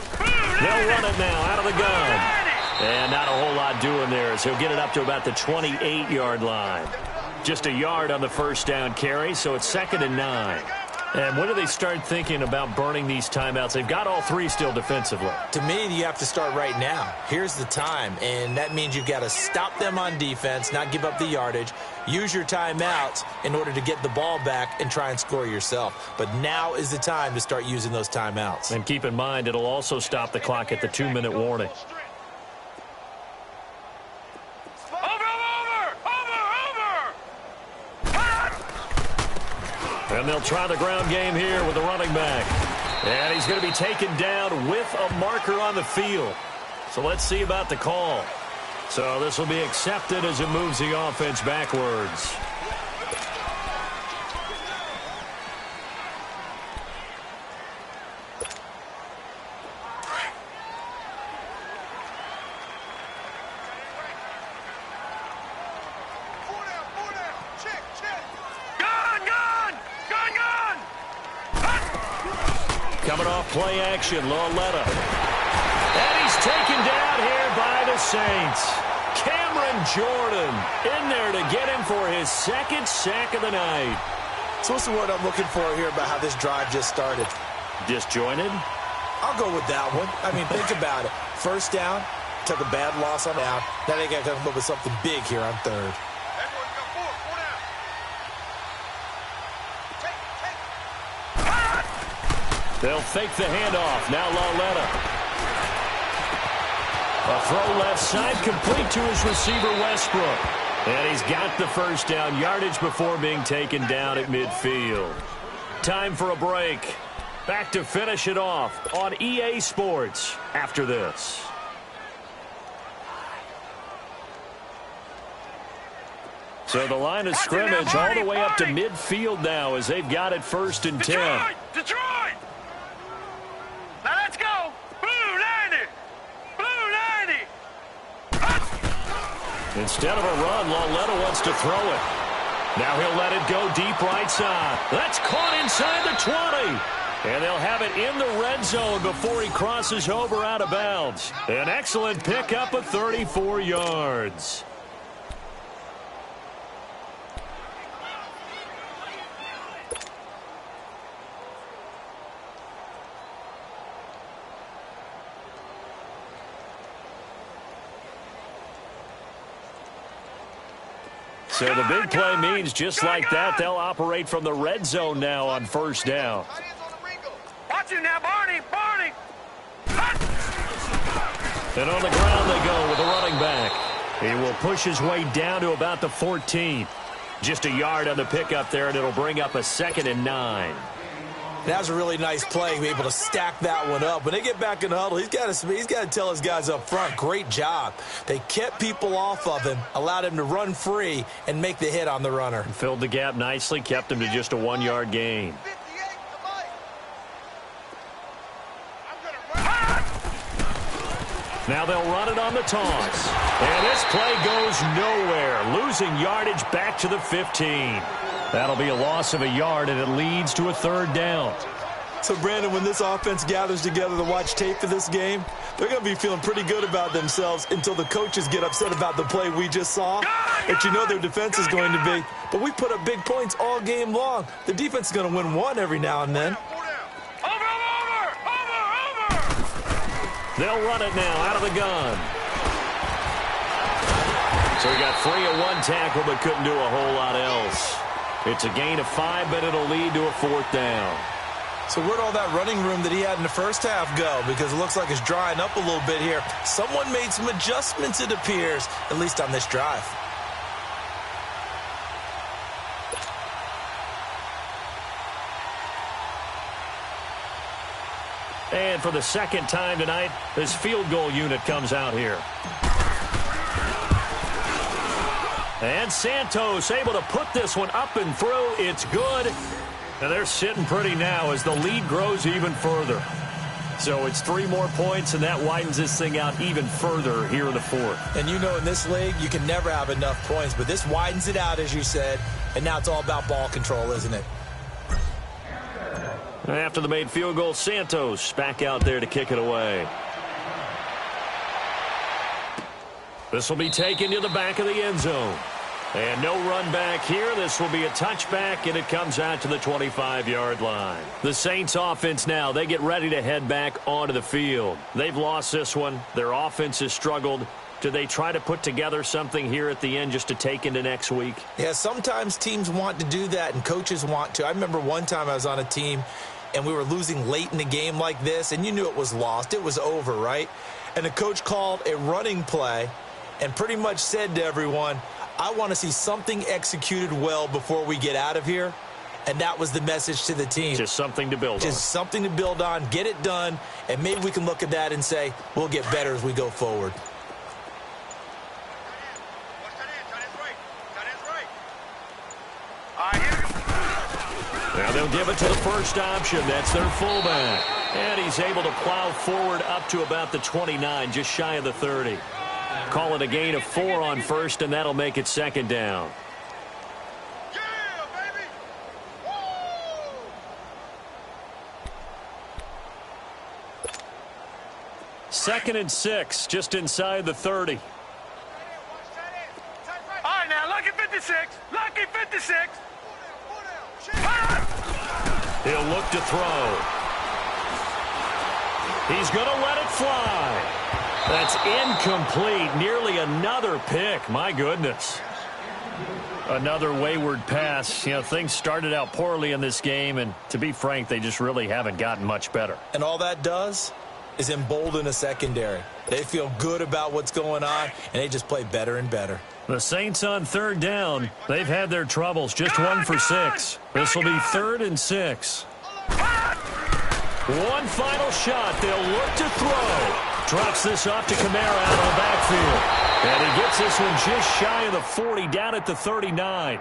They'll run it now out of the gun. And not a whole lot doing there as he'll get it up to about the 28-yard line. Just a yard on the 1st down carry, so it's 2nd and 9. And when do they start thinking about burning these timeouts? They've got all three still defensively. To me, you have to start right now. Here's the time, and that means you've got to stop them on defense, not give up the yardage, use your timeouts in order to get the ball back and try and score yourself. But now is the time to start using those timeouts. And keep in mind, it'll also stop the clock at the 2-minute warning. And they'll try the ground game here with the running back. And he's going to be taken down with a marker on the field. So let's see about the call. So this will be accepted as it moves the offense backwards. Coming off play action, Lauletta. And he's taken down here by the Saints. Cameron Jordan in there to get him for his second sack of the night. So what's the word I'm looking for here about how this drive just started? Disjointed? I'll go with that one. I mean, think about it. First down, took a bad loss on down. Now they got to come up with something big here on third. They'll fake the handoff. Now Lauletta. A throw left side complete to his receiver, Westbrook. And he's got the first down, yardage before being taken down at midfield. Time for a break. Back to finish it off on EA Sports after this. So the line of scrimmage all the way up to midfield now as they've got it 1st and 10. Detroit! Now let's go! Blue 90! Blue 90! Instead of a run, Lauletta wants to throw it. Now he'll let it go deep right side. That's caught inside the 20. And they'll have it in the red zone before he crosses over out of bounds. An excellent pickup of 34 yards. So the big play means just like that, they'll operate from the red zone now on 1st down. Watch it now, Barney! Barney! And on the ground they go with the running back. He will push his way down to about the 14. Just a yard on the pickup there, and it'll bring up a 2nd and 9. That was a really nice play, be able to stack that one up. When they get back in the huddle, he's got to tell his guys up front, great job. They kept people off of him, allowed him to run free, and make the hit on the runner. Filled the gap nicely, kept him to just a 1-yard gain. Now they'll run it on the toss. And this play goes nowhere, losing yardage back to the 15. That'll be a loss of a yard, and it leads to a 3rd down. So, Brandon, when this offense gathers together to watch tape for this game, they're going to be feeling pretty good about themselves until the coaches get upset about the play we just saw. But you know their defense is going to be. But we put up big points all game long. The defense is going to win one every now and then. They'll run it now out of the gun. So he got free of one tackle but couldn't do a whole lot else. It's a gain of 5, but it'll lead to a 4th down. So where'd all that running room that he had in the first half go? Because it looks like it's drying up a little bit here. Someone made some adjustments, it appears, at least on this drive. And for the 2nd time tonight, this field goal unit comes out here. And Santos able to put this one up and through. It's good. And they're sitting pretty now as the lead grows even further. So it's 3 more points, and that widens this thing out even further here in the 4th. And you know in this league, you can never have enough points. But this widens it out, as you said. And now it's all about ball control, isn't it? After the made field goal, Santos back out there to kick it away. This will be taken to the back of the end zone. And no run back here. This will be a touchback, and it comes out to the 25-yard line. The Saints offense now, they get ready to head back onto the field. They've lost this one. Their offense has struggled. Do they try to put together something here at the end just to take into next week? Yeah, sometimes teams want to do that, and coaches want to. I remember one time I was on a team, and we were losing late in the game like this, and you knew it was lost. It was over, right? And the coach called a running play and pretty much said to everyone, I want to see something executed well before we get out of here. And that was the message to the team. Just something to build on. Just something to build on, get it done, and maybe we can look at that and say, we'll get better as we go forward. Now they'll give it to the first option. That's their fullback. And he's able to plow forward up to about the 29, just shy of the 30. Call it a gain of 4 on first, and that'll make it second down. Yeah, baby! Woo! Second and 6, just inside the 30. All right, now, lucky 56. Lucky 56. He'll look to throw. He's going to let it fly. That's incomplete. Nearly another pick. My goodness. Another wayward pass. You know, things started out poorly in this game, and to be frank, they just really haven't gotten much better. And all that does is embolden a secondary. They feel good about what's going on, and they just play better and better. The Saints on third down. They've had their troubles. Just 1 for 6. This will be 3rd and 6. One final shot. They'll look to throw. Drops this off to Kamara out of the backfield. And he gets this one just shy of the 40, down at the 39.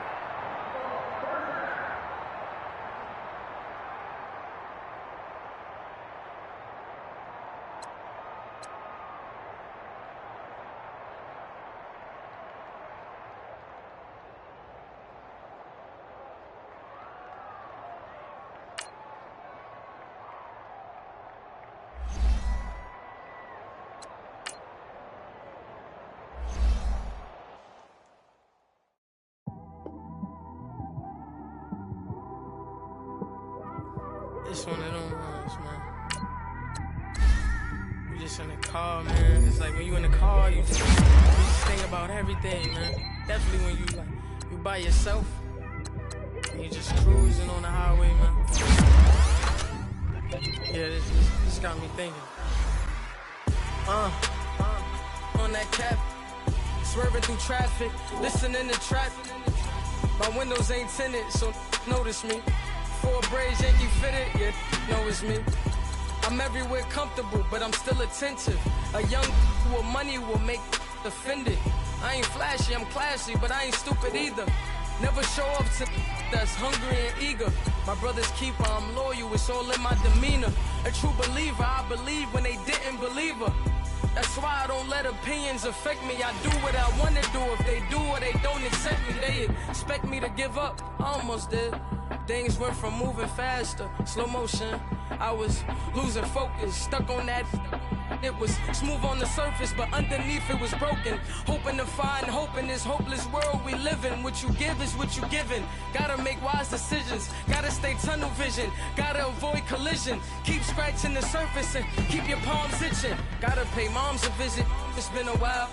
It's one of them ones, man. You just in the car, man. It's like when you in the car, you just think about everything, man. Definitely when you by yourself and you just cruising on the highway, man. Yeah, this got me thinking. On that cap, swerving through traffic, listening to traffic. My windows ain't tinted, so notice me. 4 braids, Yankee fitted, yeah, know it's me. I'm everywhere comfortable, but I'm still attentive. A young with money will make offended. I ain't flashy, I'm classy, but I ain't stupid either. Never show up to that's hungry and eager. My brother's keeper, I'm loyal, it's all in my demeanor. A true believer, I believe when they didn't believe her. That's why I don't let opinions affect me. I do what I want to do. If they do or they don't accept me, they expect me to give up. I almost did. Things went from moving faster, slow motion. I was losing focus, stuck on that. It was smooth on the surface, but underneath it was broken. Hoping to find hope in this hopeless world we live in. What you give is what you given. Gotta make wise decisions. Gotta stay tunnel vision. Gotta avoid collision. Keep scratching the surface and keep your palms itching. Gotta pay moms a visit. It's been a while.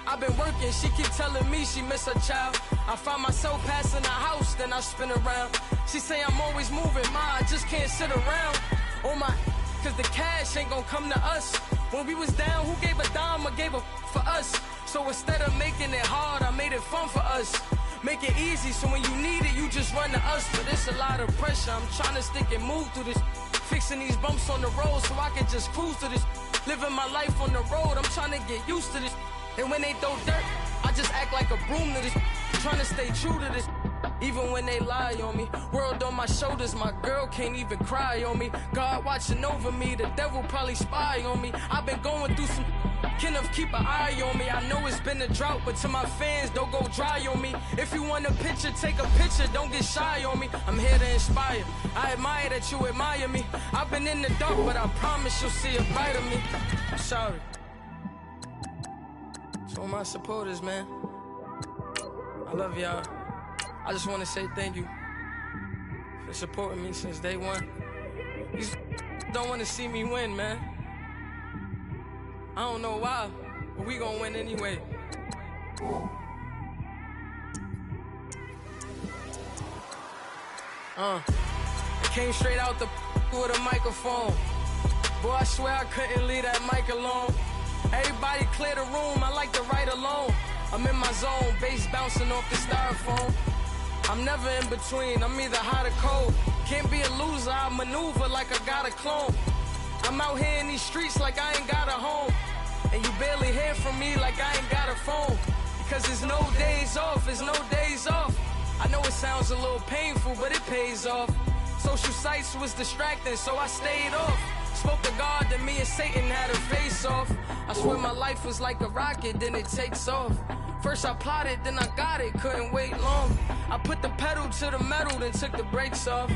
I've been working, she keep telling me she miss her child. I find myself passing the house, then I spin around. She say I'm always moving, ma, I just can't sit around. Oh my, cause the cash ain't gonna come to us. When we was down, who gave a dime or gave a for us? So instead of making it hard, I made it fun for us. Make it easy, so when you need it, you just run to us. But it's a lot of pressure, I'm trying to stick and move through this. Fixing these bumps on the road so I can just cruise to this. Living my life on the road, I'm trying to get used to this. And when they throw dirt, I just act like a broom to this. Trying to stay true to this. Even when they lie on me. World on my shoulders, my girl can't even cry on me. God watching over me, the devil probably spy on me. I've been going through some. Kenneth, keep an eye on me. I know it's been a drought, but to my fans, don't go dry on me. If you want a picture, take a picture, don't get shy on me. I'm here to inspire. I admire that you admire me. I've been in the dark, but I promise you'll see a bright of me. I'm sorry. To my supporters, man, I love y'all. I just want to say thank you for supporting me since day one. You don't want to see me win, man. I don't know why, but we gonna win anyway. I came straight out the with a microphone. Boy, I swear I couldn't leave that mic alone. Everybody clear the room, I like to write alone. I'm in my zone, bass bouncing off the styrofoam. I'm never in between, I'm either hot or cold. Can't be a loser, I maneuver like I got a clone. I'm out here in these streets like I ain't got a home. And you barely hear from me like I ain't got a phone. Because there's no days off, there's no days off. I know it sounds a little painful, but it pays off. Social sites was distracting, so I stayed off. Spoke to God, then me and Satan had a face off. I swear my life was like a rocket, then it takes off. First I plotted, then I got it, couldn't wait long. I put the pedal to the metal, then took the brakes off.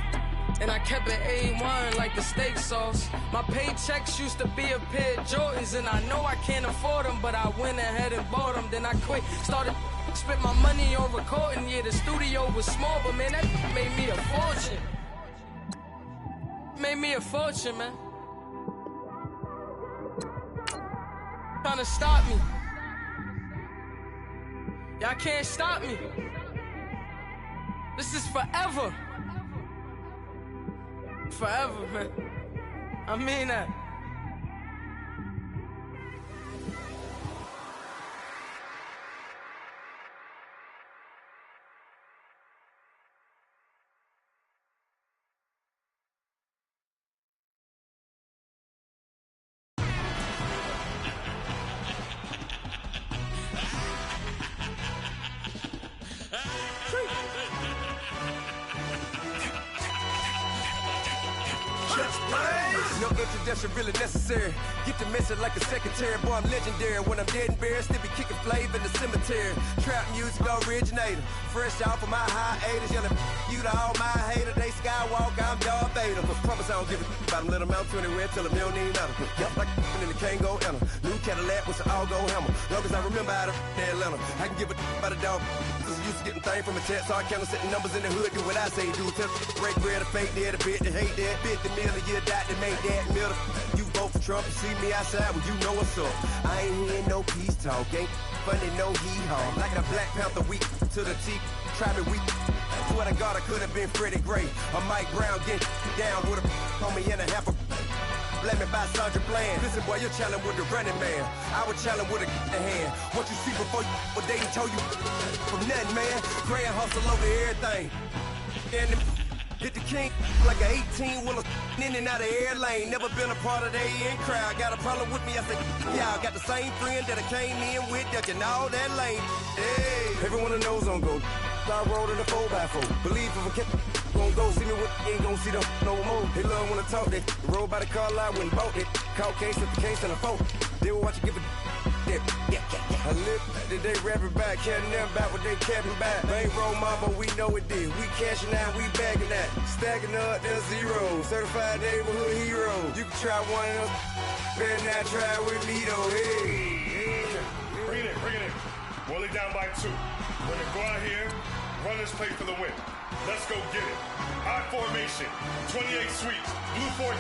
And I kept it A1 like the steak sauce. My paychecks used to be a pair of Jordans, and I know I can't afford them, but I went ahead and bought them. Then I quit, started spent my money on recording. Yeah, the studio was small, but man, that made me a fortune. Made me a fortune, man. Trying to stop me. Y'all can't stop me. This is forever. Forever, man. I mean that. No introduction really necessary. Get the message like a secretary. Boy, I'm legendary. When I'm dead and buried, still be kicking flavor in the cemetery. Trap music originator. Fresh off of my hiatus. Yelling you to all my haters. They skywalk, I'm Darth Vader. But promise I don't give a about them. Let them out anywhere. Tell them they don't need none. Yup, like in the Kango enter. New Cadillac with an all-go hammer. Long as I remember how to Atlanta. I can give a about a dog. Cause I'm used to getting things from a text. So I count setting numbers in the hood. Do what I say do. Tell break bread or fake dead. A bit to hate that. 50 million year dot to make that middle. You vote for Trump, you see me outside, well, you know what's up. I ain't hearing no peace talk, ain't funny, no hee-haw. Like a Black Panther weak to the teeth, try me weak. Swear to God, I could have been Freddie Gray. Or Mike Brown, get down with a homie and a half a let me buy Sandra Bland. Listen, boy, you're challenging with the running man. I would challenge with a hand. What you see before you, what they told you from nothing, man. Grand hustle over everything. And hit the king like an 18-wheeler in and out of air lane. Never been a part of the in crowd. Got a problem with me, I said, yeah, I got the same friend that I came in with, ducking all that lane. Hey, everyone that knows on go. I rolled in a 4x4. Believe if I kept gon' go see me with ain't gon' see them no more. They love when I talk that. Roll by the car lot when bought it. Call case at the case and a phone. They will watch you give a that. I live today rapping back, carrying them back what they capping back. Bankroll mama, we know it did. We cashing out, we bagging that. Stacking up, there's zero. Certified neighborhood hero. You can try one of them. Better not try with me though. Hey. Bring it in. Roll it down by 2. We're gonna go out here, run this play for the win. Let's go get it. I formation, 28 sweeps, blue 14.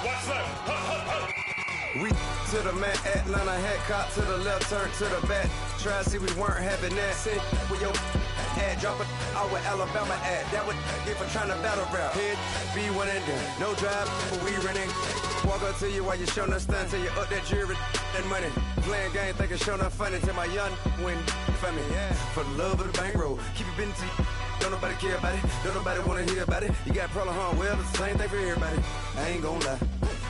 Watch left. We to the man, Atlanta hat cop to the left, turn to the back. Try to see we weren't having that. Sit with your ad, drop it out with Alabama ad. That would get for trying to battle rap. Head, be one and done. No drive, but we running. Walk up to you while you showing us stun till you up that jewelry and money. Playing game, thinking showing up funny till my young win for me. Yeah. For the love of the bankroll, keep it busy. Don't nobody care about it. Don't nobody wanna hear about it. You got a problem, huh? Well, it's the same thing for everybody. I ain't gon' lie.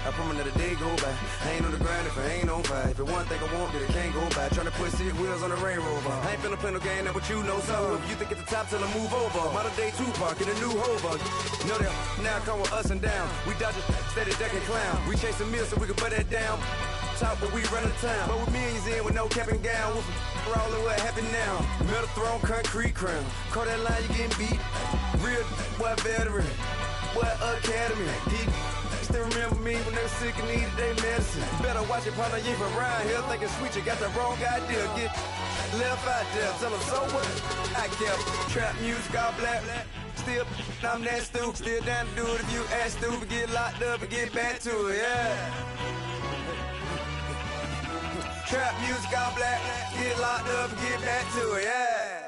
I promise that a day go by. I ain't on the grind if I ain't on fire. If it one thing I want, then it can't go by. Tryna put 6 wheels on the Range Rover. I ain't finna play no game, that what you know. So if you think it's the top till I move over. Modern day Tupac in a new Hova. Know that now come with us and down. We dodge a steady duck and clown. We chase a meal so we can put that down. Top, but we run the town. But with millions in with no cap and gown. We're all in what happened now. Metal throne, concrete crown. Call that line, you getting beat. Real what veteran. What academy. He still remember me when they were sick and needed their medicine. Better watch it, partner, you ain't from around here thinking sweet, you got the wrong idea. Get left out there. Tell them so what I kept. Trap music all black. Still, I'm that stupid. Still down to do it if you ask stupid. Get locked up and get back to it, yeah. Trap music all black. Get locked up and get back to it, yeah.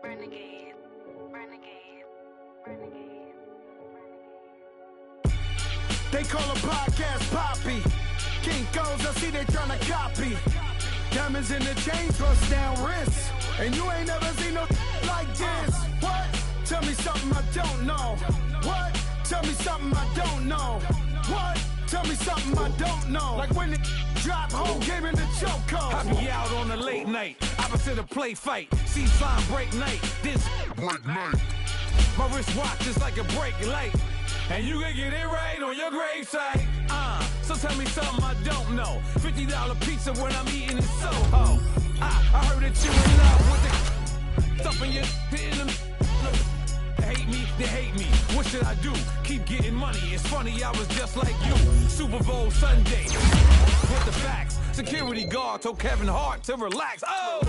Renegade, renegade, renegade, They call a podcast Poppy. King goes, I see they tryna copy. Diamonds in the chains, bust down wrists. And you ain't never seen no like this. What? Tell me something I don't know. What? Tell me something I don't know. What? Tell me something I don't know. Like when it drop, whole game in the chokehold. I be out on a late night, opposite a play fight. See slime break night, this break night. My wristwatch is like a break light. And you can get it right on your gravesite. So tell me something I don't know. $50 pizza when I'm eating in Soho. I heard that you in love with the stuff in your hitting them. They hate me, they hate me. What should I do? Keep getting money. It's funny, I was just like you. Super Bowl Sunday. With the facts. Security guard told Kevin Hart to relax. Oh!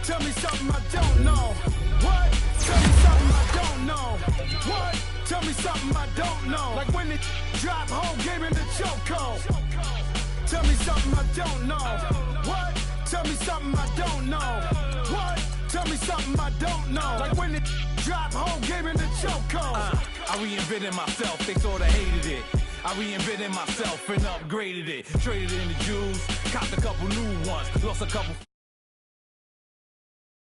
Tell me something I don't know. What? Tell me something I don't know. What? Tell me something I don't know. Like when it drop, whole game in the chokehold. Tell me something I don't know. What? Tell me something I don't know. What? Tell me something I don't know. Like when it drop, whole game in the chokehold. I reinvented myself, they sorta hated it. I reinvented myself and upgraded it. Traded in the jewels, copped a couple new ones, lost a couple